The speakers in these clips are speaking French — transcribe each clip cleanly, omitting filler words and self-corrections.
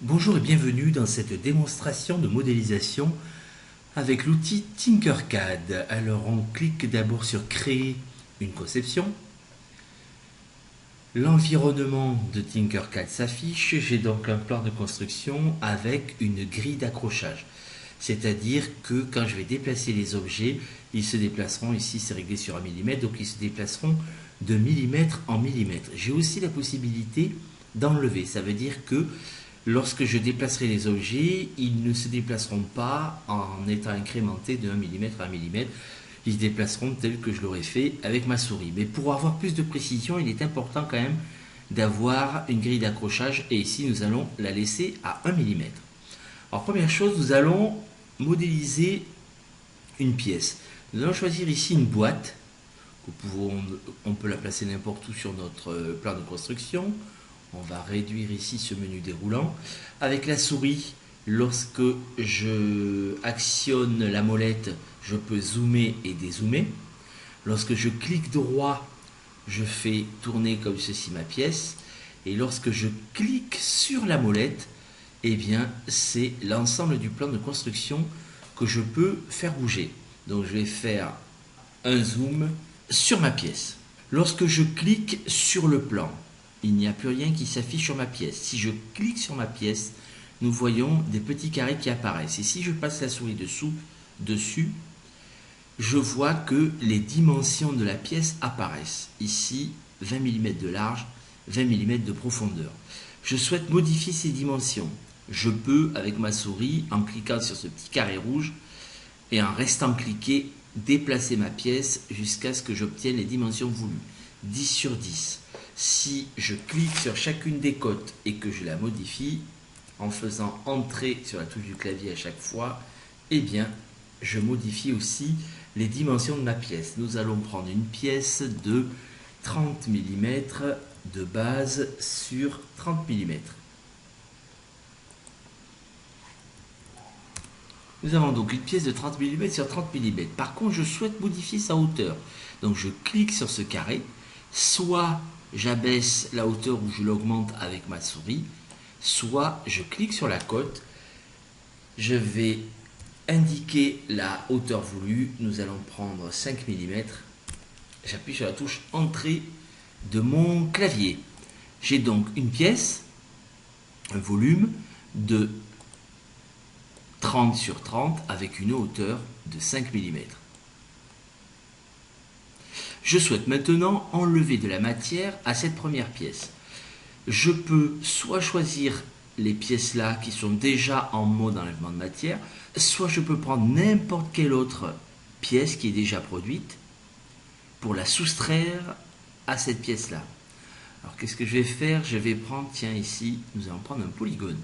Bonjour et bienvenue dans cette démonstration de modélisation avec l'outil Tinkercad. Alors on clique d'abord sur créer une conception. L'environnement de Tinkercad s'affiche. J'ai donc un plan de construction avec une grille d'accrochage. C'est-à-dire que quand je vais déplacer les objets, ils se déplaceront, ici c'est réglé sur 1 mm, donc ils se déplaceront de millimètre en millimètre. J'ai aussi la possibilité d'enlever. Ça veut dire que lorsque je déplacerai les objets, ils ne se déplaceront pas en étant incrémentés de 1 mm à 1 mm. Ils se déplaceront tel que je l'aurais fait avec ma souris. Mais pour avoir plus de précision, il est important quand même d'avoir une grille d'accrochage. Et ici, nous allons la laisser à 1 mm. Alors, première chose, nous allons modéliser une pièce. Nous allons choisir ici une boîte. On peut la placer n'importe où sur notre plan de construction. On va réduire ici ce menu déroulant. Avec la souris, lorsque je actionne la molette, je peux zoomer et dézoomer. Lorsque je clique droit, je fais tourner comme ceci ma pièce. Et lorsque je clique sur la molette, eh bien, c'est l'ensemble du plan de construction que je peux faire bouger. Donc je vais faire un zoom sur ma pièce. Lorsque je clique sur le plan, il n'y a plus rien qui s'affiche sur ma pièce. Si je clique sur ma pièce, nous voyons des petits carrés qui apparaissent. Et si je passe la souris dessus, je vois que les dimensions de la pièce apparaissent. Ici, 20 mm de large, 20 mm de profondeur. Je souhaite modifier ces dimensions. Je peux, avec ma souris, en cliquant sur ce petit carré rouge et en restant cliqué, déplacer ma pièce jusqu'à ce que j'obtienne les dimensions voulues. 10 sur 10. Si je clique sur chacune des côtes et que je la modifie, en faisant entrer sur la touche du clavier à chaque fois, eh bien, je modifie aussi les dimensions de ma pièce. Nous allons prendre une pièce de 30 mm de base sur 30 mm. Nous avons donc une pièce de 30 mm sur 30 mm. Par contre, je souhaite modifier sa hauteur. Donc je clique sur ce carré, soit j'abaisse la hauteur ou je l'augmente avec ma souris, soit je clique sur la cote, je vais indiquer la hauteur voulue, nous allons prendre 5 mm, j'appuie sur la touche entrée de mon clavier. J'ai donc une pièce, un volume de 30 sur 30 avec une hauteur de 5 mm. Je souhaite maintenant enlever de la matière à cette première pièce. Je peux soit choisir les pièces là qui sont déjà en mode enlèvement de matière, soit je peux prendre n'importe quelle autre pièce qui est déjà produite pour la soustraire à cette pièce là. Alors qu'est-ce que je vais faire? Je vais prendre, tiens ici, nous allons prendre un polygone.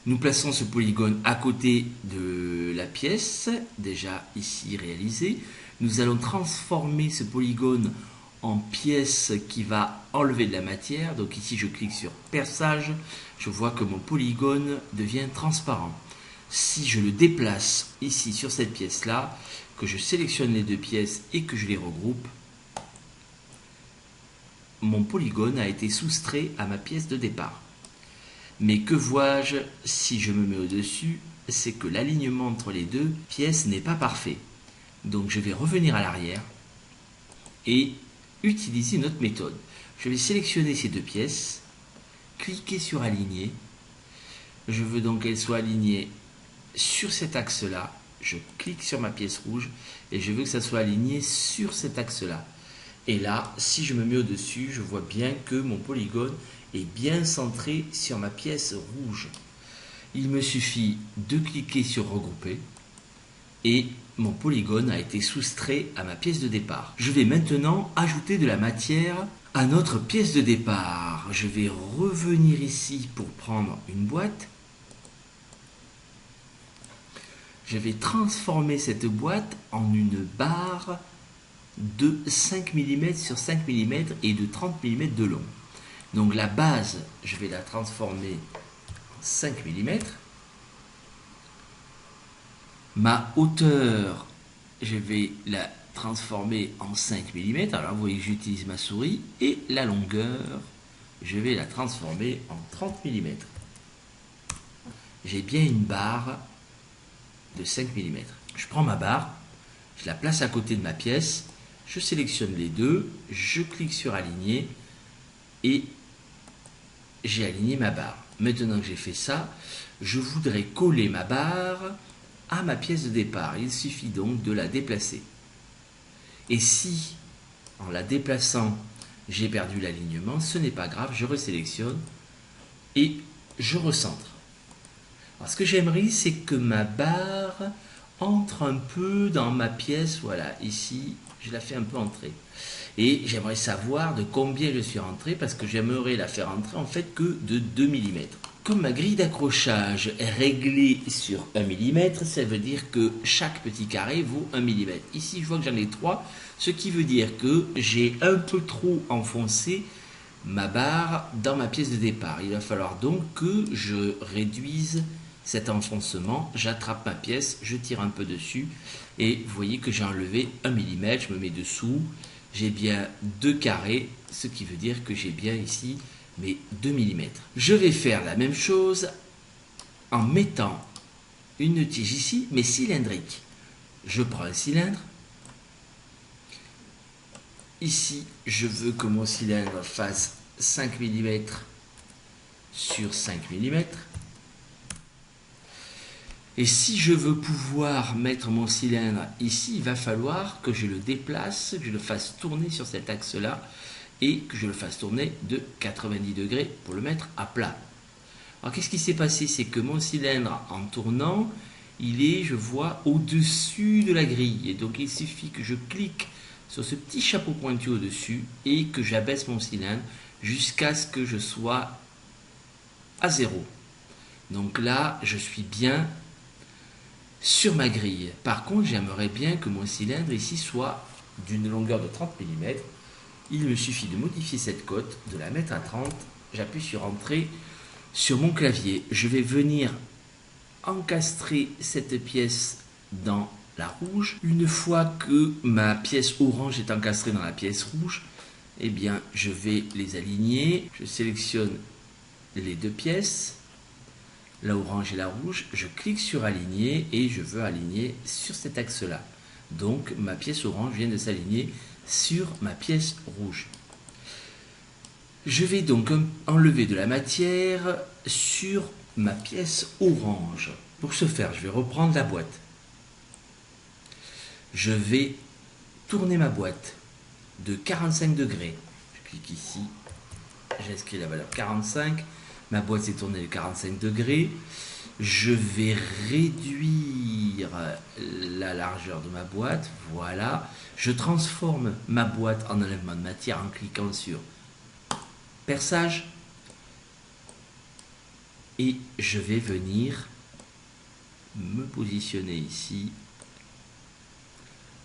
Nous plaçons ce polygone à côté de la pièce, déjà ici réalisée. Nous allons transformer ce polygone en pièce qui va enlever de la matière. Donc ici je clique sur perçage, je vois que mon polygone devient transparent. Si je le déplace ici sur cette pièce-là, que je sélectionne les deux pièces et que je les regroupe, mon polygone a été soustrait à ma pièce de départ. Mais que vois-je si je me mets au-dessus? C'est que l'alignement entre les deux pièces n'est pas parfait. Donc je vais revenir à l'arrière et utiliser une autre méthode. Je vais sélectionner ces deux pièces, cliquer sur aligner. Je veux donc qu'elles soient alignées sur cet axe-là. Je clique sur ma pièce rouge et je veux que ça soit aligné sur cet axe-là. Et là, si je me mets au-dessus, je vois bien que mon polygone est bien centré sur ma pièce rouge. Il me suffit de cliquer sur regrouper et mon polygone a été soustrait à ma pièce de départ. Je vais maintenant ajouter de la matière à notre pièce de départ. Je vais revenir ici pour prendre une boîte. Je vais transformer cette boîte en une barre de 5 mm sur 5 mm et de 30 mm de long. Donc la base, je vais la transformer en 5 mm. Ma hauteur, je vais la transformer en 5 mm. Alors vous voyez que j'utilise ma souris. Et la longueur, je vais la transformer en 30 mm. J'ai bien une barre de 5 mm. Je prends ma barre, je la place à côté de ma pièce, je sélectionne les deux, je clique sur aligner et j'ai aligné ma barre. Maintenant que j'ai fait ça, je voudrais coller ma barre à ma pièce de départ. Il suffit donc de la déplacer. Et si, en la déplaçant, j'ai perdu l'alignement, ce n'est pas grave, je resélectionne et je recentre. Alors, ce que j'aimerais, c'est que ma barre entre un peu dans ma pièce. Voilà, ici, je la fais un peu entrer. Et j'aimerais savoir de combien je suis rentré, parce que j'aimerais la faire entrer en fait que de 2 mm. Comme ma grille d'accrochage est réglée sur 1 mm, ça veut dire que chaque petit carré vaut 1 mm. Ici, je vois que j'en ai 3, ce qui veut dire que j'ai un peu trop enfoncé ma barre dans ma pièce de départ. Il va falloir donc que je réduise cet enfoncement, j'attrape ma pièce, je tire un peu dessus et vous voyez que j'ai enlevé 1 mm, je me mets dessous, j'ai bien 2 carrés, ce qui veut dire que j'ai bien ici mes 2 mm. Je vais faire la même chose en mettant une tige ici, mais cylindrique. Je prends un cylindre. Ici, je veux que mon cylindre fasse 5 mm sur 5 mm. Et si je veux pouvoir mettre mon cylindre ici, il va falloir que je le déplace, que je le fasse tourner sur cet axe-là et que je le fasse tourner de 90 degrés pour le mettre à plat. Alors qu'est-ce qui s'est passé? C'est que mon cylindre, en tournant, il est, je vois, au-dessus de la grille. Et donc il suffit que je clique sur ce petit chapeau pointu au-dessus et que j'abaisse mon cylindre jusqu'à ce que je sois à 0. Donc là, je suis bien sur ma grille. Par contre, j'aimerais bien que mon cylindre ici soit d'une longueur de 30 mm. Il me suffit de modifier cette cote, de la mettre à 30. J'appuie sur Entrée sur mon clavier. Je vais venir encastrer cette pièce dans la rouge. Une fois que ma pièce orange est encastrée dans la pièce rouge, eh bien, je vais les aligner. Je sélectionne les deux pièces, la orange et la rouge, je clique sur aligner et je veux aligner sur cet axe-là. Donc ma pièce orange vient de s'aligner sur ma pièce rouge. Je vais donc enlever de la matière sur ma pièce orange. Pour ce faire, je vais reprendre la boîte. Je vais tourner ma boîte de 45 degrés. Je clique ici, j'inscris la valeur 45. Ma boîte s'est tournée de 45 degrés. Je vais réduire la largeur de ma boîte. Voilà. Je transforme ma boîte en enlèvement de matière en cliquant sur perçage. Et je vais venir me positionner ici.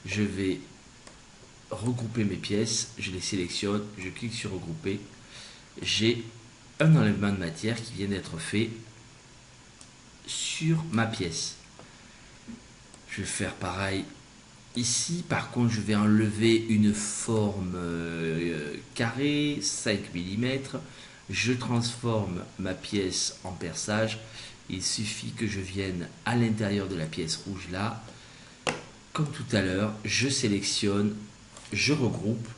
Je vais regrouper mes pièces. Je les sélectionne. Je clique sur regrouper. J'ai un enlèvement de matière qui vient d'être fait sur ma pièce. Je vais faire pareil ici. Par contre, je vais enlever une forme carrée, 5 mm. Je transforme ma pièce en perçage. Il suffit que je vienne à l'intérieur de la pièce rouge là. Comme tout à l'heure, je sélectionne, je regroupe,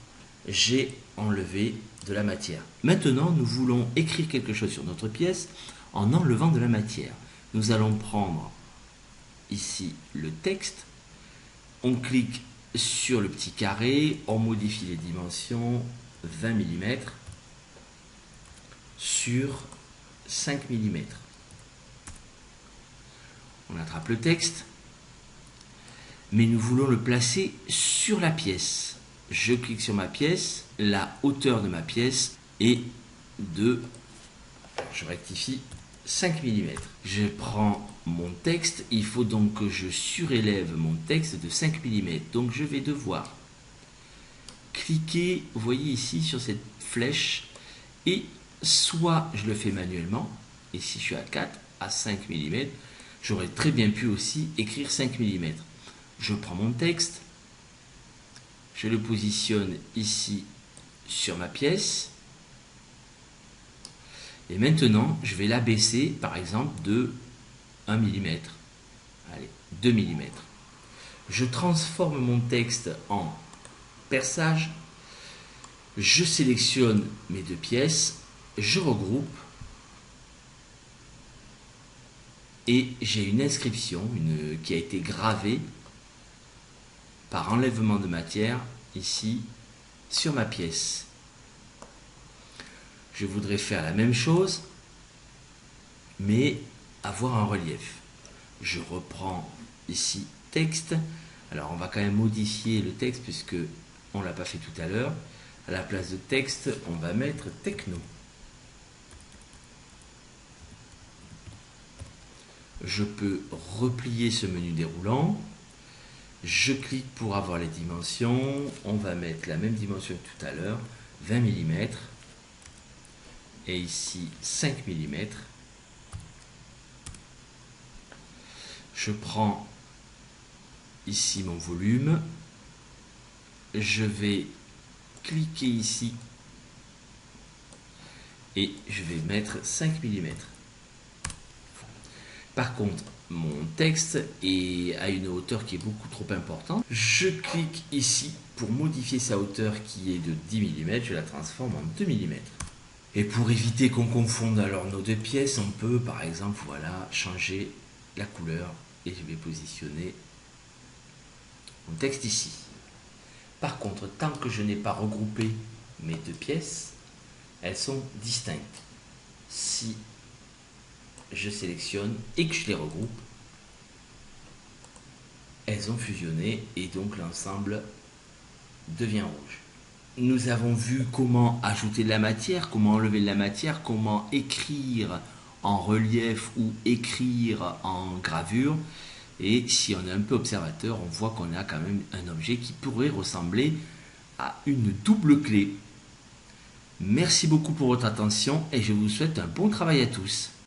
j'ai enlevé de la matière. Maintenant, nous voulons écrire quelque chose sur notre pièce en enlevant de la matière. Nous allons prendre ici le texte, on clique sur le petit carré, on modifie les dimensions 20 mm sur 5 mm. On attrape le texte, mais nous voulons le placer sur la pièce. Je clique sur ma pièce, la hauteur de ma pièce est de, je rectifie, 5 mm. Je prends mon texte, il faut donc que je surélève mon texte de 5 mm. Donc je vais devoir cliquer, vous voyez ici, sur cette flèche, et soit je le fais manuellement, et si je suis à 4, à 5 mm, j'aurais très bien pu aussi écrire 5 mm. Je prends mon texte, je le positionne ici sur ma pièce, Et maintenant, je vais l'abaisser, par exemple, de 1 mm. Allez, 2 mm. Je transforme mon texte en perçage. Je sélectionne mes deux pièces. Je regroupe. Et j'ai une inscription qui a été gravée par enlèvement de matière ici sur ma pièce. Je voudrais faire la même chose, mais avoir un relief. Je reprends ici texte. Alors on va quand même modifier le texte puisque on ne l'a pas fait tout à l'heure. À la place de texte, on va mettre techno. Je peux replier ce menu déroulant. Je clique pour avoir les dimensions. On va mettre la même dimension que tout à l'heure, 20 mm. Et ici 5 mm. Je prends ici mon volume. Je vais cliquer ici et je vais mettre 5 mm. Par contre, mon texte est à une hauteur qui est beaucoup trop importante. Je clique ici pour modifier sa hauteur qui est de 10 mm. Je la transforme en 2 mm. Et pour éviter qu'on confonde alors nos deux pièces, on peut par exemple voilà, changer la couleur et je vais positionner mon texte ici. Par contre, tant que je n'ai pas regroupé mes deux pièces, elles sont distinctes. Si je sélectionne et que je les regroupe, elles ont fusionné et donc l'ensemble devient rouge. Nous avons vu comment ajouter de la matière, comment enlever de la matière, comment écrire en relief ou écrire en gravure. Et si on est un peu observateur, on voit qu'on a quand même un objet qui pourrait ressembler à une double clé. Merci beaucoup pour votre attention et je vous souhaite un bon travail à tous.